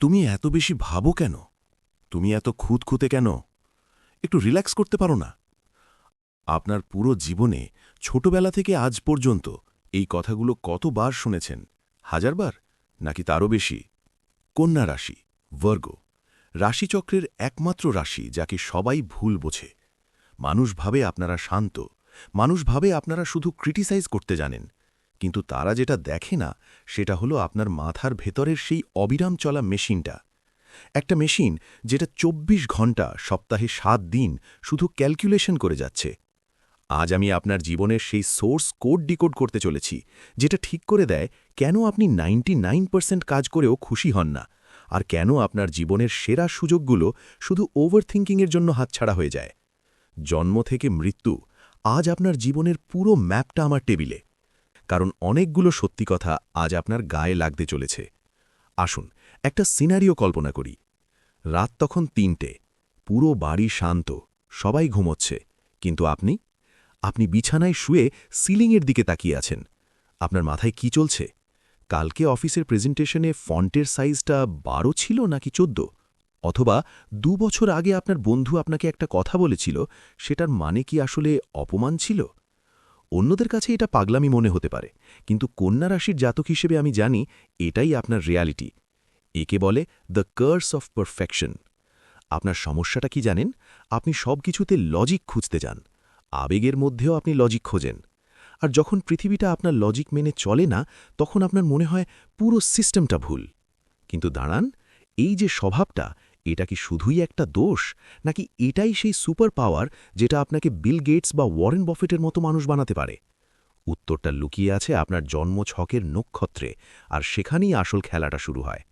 তুমি এত বেশি ভাবো কেন? তুমি এত খুঁতখুঁতে কেন? একটু রিল্যাক্স করতে পারো না? আপনার পুরো জীবনে ছোটবেলা থেকে আজ পর্যন্ত এই কথাগুলো কতবার শুনেছেন? 1000 বার নাকি তারও বেশি? কন্যা রাশি, ভার্গ, রাশিচক্রের একমাত্র রাশি যাকে সবাই ভুল বোঝে। মানুষ ভাবে আপনারা শান্ত, মানুষ ভাবে আপনারা শুধু ক্রিটিসাইজ করতে জানেন, কিন্তু তারা যেটা দেখে না সেটা হলো আপনার মাথার ভেতরের সেই অবিরাম চলা মেশিনটা। একটা মেশিন যেটা 24 ঘন্টা সপ্তাহে 7 দিন শুধু ক্যালকুলেশন করে যাচ্ছে। আজ আমি আপনার জীবনের সেই সোর্স কোড ডিকোড করতে চলেছি, যেটা ঠিক করে দেয় কেন আপনি 99% কাজ করেও খুশি হন না, আর কেন আপনার জীবনের সেরা সুযোগগুলো শুধু ওভারথিঙ্কিংয়ের জন্য হাতছাড়া হয়ে যায়। জন্ম থেকে মৃত্যু, আজ আপনার জীবনের পুরো ম্যাপটা আমার টেবিলে। কারণ অনেকগুলো সত্যি কথা আজ আপনার গায়ে লাগতে চলেছে। আসুন একটা সিনারিও কল্পনা করি। রাত তখন 3টে, পুরো বাড়ি শান্ত, সবাই ঘুমোচ্ছে, কিন্তু আপনি বিছানায় শুয়ে সিলিংয়ের দিকে তাকিয়ে আছেন। আপনার মাথায় কি চলছে? কালকে অফিসের প্রেজেন্টেশনে ফন্টের সাইজটা 12 ছিল নাকি 14? অথবা 2 বছর আগে আপনার বন্ধু আপনাকে একটা কথা বলেছিল, সেটার মানে কি আসলে অপমান ছিল? অন্যদের কাছে এটা পাগলামি মনে হতে পারে, কিন্তু কন্যা রাশির জাতক হিসেবে আমি জানি এটাই আপনার রিয়ালিটি। একে বলে দ্য কার্স অফ পারফেকশন। আপনার সমস্যাটা কি জানেন? আপনি সব কিছুতে লজিক খুঁজতে যান, আবেগের মধ্যেও আপনি লজিক খোঁজেন। আর যখন পৃথিবীটা আপনার লজিক মেনে চলে না, তখন আপনার মনে হয় পুরো সিস্টেমটা ভুল। কিন্তু দাঁড়ান, এই যে স্বভাবটা, এটা কি শুধুই একটা দোষ, নাকি এটাই সেই সুপার পাওয়ার যেটা আপনাকে বিল গেটস বা ওয়ারেন বাফেটের মতো মানুষ বানাতে পারে? উত্তরটা লুকিয়ে আছে আপনার জন্মছকের নক্ষত্রে, আর সেখানেই আসল খেলাটা শুরু হয়।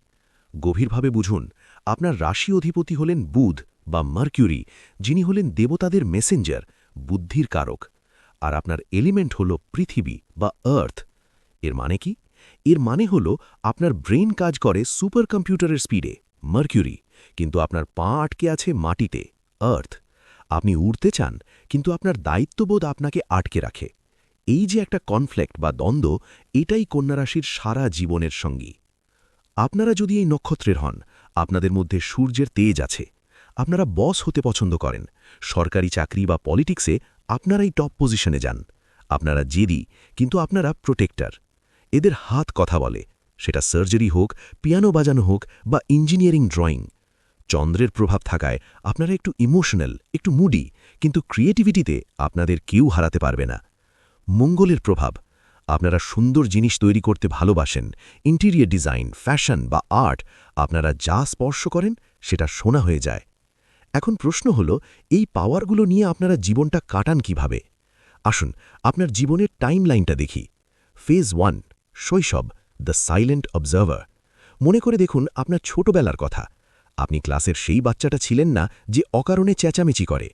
গভীরভাবে বুঝুন, আপনার রাশি অধিপতি হলেন বুধ বা মার্কিউরি, যিনি হলেন দেবতাদের মেসেঞ্জার, বুদ্ধির কারক। আর আপনার এলিমেন্ট হল পৃথিবী বা আর্থ। এর মানে কি? এর মানে হল আপনার ব্রেন কাজ করে সুপার কম্পিউটারের স্পিডে, মার্কিউরি, কিন্তু আপনার পা আটকে আছে মাটিতে, আর্থ। আপনি উড়তে চান, কিন্তু আপনার দায়িত্ববোধ আপনাকে আটকে রাখে। এই যে একটা কনফ্লিক্ট বা দ্বন্দ্ব, এটাই কন্যারাশির সারা জীবনের সঙ্গী। আপনারা যদি এই নক্ষত্রের হন, আপনাদের মধ্যে সূর্যের তেজ আছে। আপনারা বস হতে পছন্দ করেন, সরকারি চাকরি বা পলিটিক্সে আপনারাই টপ পজিশনে যান। আপনারা জেদি, কিন্তু আপনারা প্রোটেক্টর। এদের হাত কথা বলে, সেটা সার্জারি হোক, পিয়ানো বাজানো হোক বা ইঞ্জিনিয়ারিং ড্রয়িং। চন্দ্রের প্রভাব থাকায় আপনারা একটু ইমোশনাল, একটু মুডি, কিন্তু ক্রিয়েটিভিটিতে আপনাদের কেউ হারাতে পারবে না। মঙ্গলের প্রভাব, আপনারা সুন্দর জিনিস তৈরি করতে ভালোবাসেন, ইন্টেরিয়র ডিজাইন, ফ্যাশন বা আর্ট। আপনারা যা স্পর্শ করেন সেটা সোনা হয়ে যায়। এখন প্রশ্ন হল, এই পাওয়ারগুলো নিয়ে আপনারা জীবনটা কাটান কিভাবে? আসুন আপনার জীবনের টাইম লাইনটা দেখি। ফেজ 1, শৈশব, দ্য সাইলেন্ট অবজার্ভার। মনে করে দেখুন আপনার ছোটবেলার কথা। আপনি ক্লাসের সেই বাচ্চাটা ছিলেন না যে অকারণে চেঁচামেচি করে।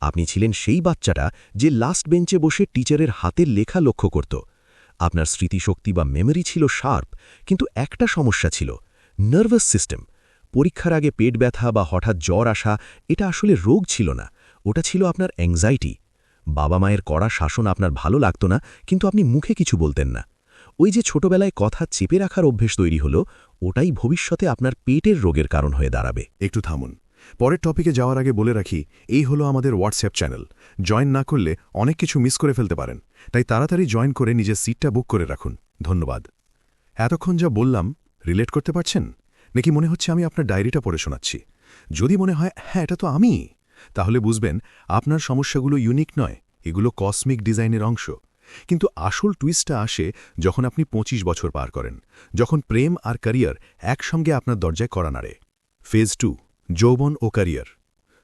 আপনি ছিলেন সেই বাচ্চাটা যে লাস্ট বেঞ্চে বসে টিচারের হাতের লেখা লক্ষ্য করত। আপনার স্মৃতিশক্তি বা মেমোরি ছিল শার্প, কিন্তু একটা সমস্যা ছিল, নার্ভাস সিস্টেম। পরীক্ষার আগে পেট ব্যথা বা হঠাৎ জ্বর আসা, এটা আসলে রোগ ছিল না, ওটা ছিল আপনার অ্যাংজাইটি। বাবা মায়ের কড়া শাসন আপনার ভালো লাগত না, কিন্তু আপনি মুখে কিছু বলতেন না। ওই যে ছোটবেলায় কথা চেপে রাখার অভ্যেস তৈরি হলো, ওটাই ভবিষ্যতে আপনার পেটের রোগের কারণ হয়ে দাঁড়াবে। একটু থামুন। পরের টপিকে যাওয়ার আগে বলে রাখি, এই হলো আমাদের হোয়াটসঅ্যাপ চ্যানেল। জয়েন না করলে অনেক কিছু মিস করে ফেলতে পারেন, তাই তাড়াতাড়ি জয়েন করে নিজের সিটটা বুক করে রাখুন। ধন্যবাদ। এতক্ষণ যা বললাম রিলেট করতে পারছেন নাকি মনে হচ্ছে আমি আপনার ডায়েরিটা পড়ে শোনাচ্ছি? যদি মনে হয় হ্যাঁ এটা তো আমি, তাহলে বুঝবেন আপনার সমস্যাগুলো ইউনিক নয়, এগুলো কসমিক ডিজাইনের অংশ। কিন্তু আসল টুইস্টটা আসে যখন আপনি 25 বছর পার করেন, যখন প্রেম আর ক্যারিয়ার একসঙ্গে আপনার দরজায় কড়া নাড়ে। ফেজ 2, যৌবন ও ক্যারিয়ার।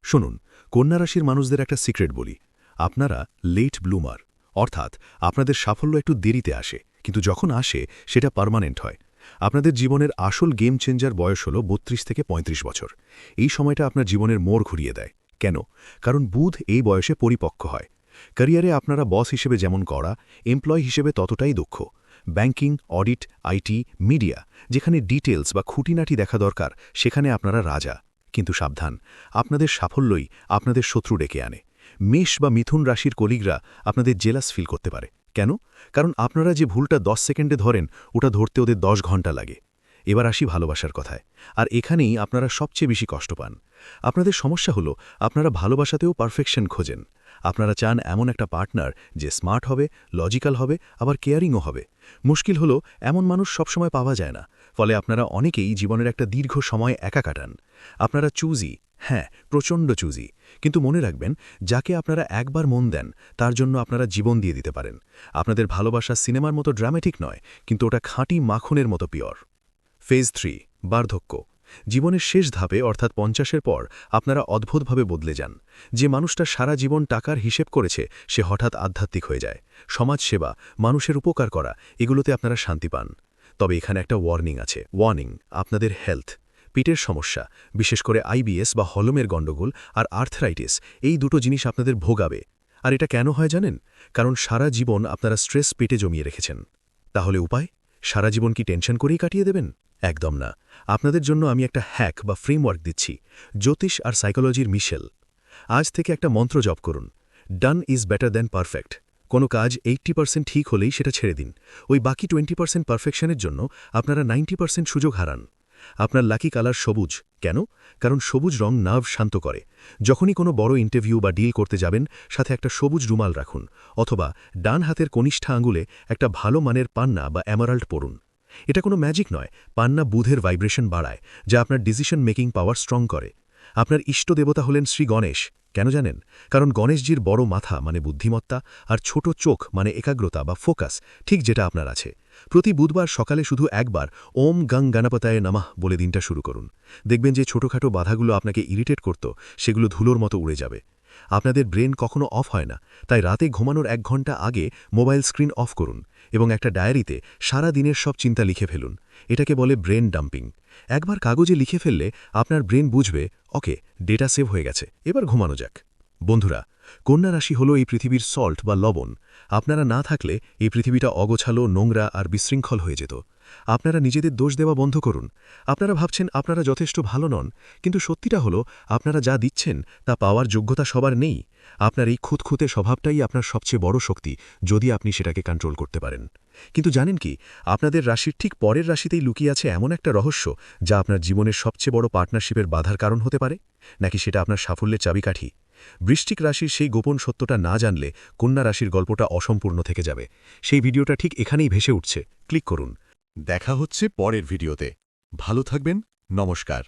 শুনুন, কন্যা রাশির মানুষদের একটা সিক্রেট বলি, আপনারা লেট ব্লুমার, অর্থাৎ আপনাদের সাফল্য একটু দেরিতে আসে, কিন্তু যখন আসে সেটা পার্মানেন্ট হয়। আপনাদের জীবনের আসল গেম চেঞ্জার বয়স হল 32 থেকে 35 বছর। এই সময়টা আপনার জীবনের মোড় ঘুরিয়ে দেয়। কেন? কারণ বুধ এই বয়সে পরিপক্ক হয়। ক্যারিয়ারে আপনারা বস হিসেবে যেমন কড়া, এমপ্লয় হিসেবে ততটাই দক্ষ। ব্যাংকিং, অডিট, আইটি, মিডিয়া, যেখানে ডিটেলস বা খুঁটিনাটি দেখা দরকার, সেখানে আপনারা রাজা। কিন্তু সাবধান, আপনাদের সাফল্যই আপনাদের শত্রু ডেকে আনে। মেষ বা মিথুন রাশির কলিগরা আপনাদের জেলাস ফিল করতে পারে। কেন? কারণ আপনারা যে ভুলটা 10 সেকেন্ডে ধরেন, ওটা ধরতে ওদের 10 ঘন্টা লাগে। এবার আসি ভালোবাসার কথায়। আর এখানেই আপনারা সবচেয়ে বেশি কষ্ট পান। আপনাদের সমস্যা হলো আপনারা ভালোবাসাতেও পারফেকশন খোঁজেন। আপনারা চান এমন একটা পার্টনার যে স্মার্ট হবে, লজিক্যাল হবে, আবার কেয়ারিংও হবে। মুশকিল হলো এমন মানুষ সবসময় পাওয়া যায় না। ফলে আপনারা অনেকেই জীবনের একটা দীর্ঘ সময় একা কাটান। আপনারা চুজি, হ্যাঁ, প্রচণ্ড চুজি। কিন্তু মনে রাখবেন, যাকে আপনারা একবার মন দেন তার জন্য আপনারা জীবন দিয়ে দিতে পারেন। আপনাদের ভালোবাসা সিনেমার মতো ড্রামেটিক নয়, কিন্তু ওটা খাঁটি মাখনের মতো পিওর। ফেজ 3, বার্ধক্য। জীবনের শেষ ধাপে অর্থাৎ 50-এর পর আপনারা অদ্ভুতভাবে বদলে যান। যে মানুষটা সারা জীবন টাকার হিসেব করেছে সে হঠাৎ আধ্যাত্মিক হয়ে যায়। সমাজসেবা, মানুষের উপকার করা, এগুলোতে আপনারা শান্তি পান। তবে এখানে একটা ওয়ার্নিং আছে। ওয়ার্নিং, আপনাদের হেলথ, পেটের সমস্যা, বিশেষ করে আইবিএস বা হলমের গণ্ডগোল আর আর্থরাইটিস, এই দুটো জিনিস আপনাদের ভোগাবে। আর এটা কেন হয় জানেন? কারণ সারা জীবন আপনারা স্ট্রেস পেটে জমিয়ে রেখেছেন। তাহলে উপায়? সারা জীবন কি টেনশন করেই কাটিয়ে দেবেন? একদম না। আপনাদের জন্য আমি একটা হ্যাক বা ফ্রেমওয়ার্ক দিচ্ছি, জ্যোতিষ আর সাইকোলজির মিশেল। আজ থেকে একটা মন্ত্র জপ করুন, done is better than perfect. কোনো কাজ 80% ঠিক হলেই সেটা ছেড়ে দিন। ওই বাকি 20% পারফেকশনের জন্য আপনারা 90% সুযোগ হারান। আপনার লাকি কালার সবুজ। কেন? কারণ সবুজ রং নার্ভ শান্ত করে। যখনই কোনো বড় ইন্টারভিউ বা ডিল করতে যাবেন, সাথে একটা সবুজ রুমাল রাখুন, অথবা ডান হাতের কনিষ্ঠা আঙুলে একটা ভালো মানের পান্না বা এমারাল্ড পরুন। এটা কোনো ম্যাজিক নয়, পান্না বুধের ভাইব্রেশন বাড়ায়, যা আপনার ডিসিশন মেকিং পাওয়ার স্ট্রং করে। আপনার ইষ্ট দেবতা হলেন শ্রী গণেশ। কেন জানেন? কারণ গণেশজির বড় মাথা মানে বুদ্ধিমত্তা, আর ছোট চোখ মানে একাগ্রতা বা ফোকাস, ঠিক যেটা আপনার আছে। প্রতি বুধবার সকালে শুধু একবার ওম গং গণপতায় নমঃ বলে দিনটা শুরু করুন। দেখবেন যে ছোটখাটো বাধাগুলো আপনাকে ইরিটেট করত, সেগুলো ধুলোর মতো উড়ে যাবে। আপনাদের ব্রেন কখনো অফ হয় না, তাই রাতে ঘুমানোর 1 ঘন্টা আগে মোবাইল স্ক্রিন অফ করুন এবং একটা ডায়েরিতে সারা দিনের সব চিন্তা লিখে ফেলুন। এটাকে বলে ব্রেন ডাম্পিং। একবার কাগজে লিখে ফেললে আপনার ব্রেন বুঝবে, ওকে, ডেটা সেভ হয়ে গেছে, এবার ঘুমানো যাক। বন্ধুরা, কন্যা রাশি হলো এই পৃথিবীর সল্ট বা লবণ। আপনারা না থাকলে এই পৃথিবীটা অগোছালো, নোংরা আর বিশৃঙ্খল হয়ে যেত। আপনারা নিজেদের দোষ দেওয়া বন্ধ করুন। আপনারা ভাবছেন আপনারা যথেষ্ট ভালো নন, কিন্তু সত্যিটা হলো আপনারা যা দিচ্ছেন তা পাওয়ার যোগ্যতা সবার নেই। আপনার এই খুঁতখুঁতে স্বভাবটাই আপনার সবচেয়ে বড় শক্তি, যদি আপনি সেটাকে কন্ট্রোল করতে পারেন। কিন্তু জানেন কি, আপনাদের রাশির ঠিক পরের রাশিতেই লুকিয়ে আছে এমন একটা রহস্য, যা আপনার জীবনের সবচেয়ে বড় পার্টনারশিপের বাধার কারণ হতে পারে। নাকি সেটা আপনার সাফল্যের চাবিকাঠি? বৃশ্চিক রাশির সেই গোপন সত্যটা না জানলে কন্যা রাশির গল্পটা অসম্পূর্ণ থেকে যাবে। সেই ভিডিওটা ঠিক এখানেই ভেসে উঠছে, ক্লিক করুন। দেখা হচ্ছে পরের ভিডিওতে। ভালো থাকবেন। নমস্কার।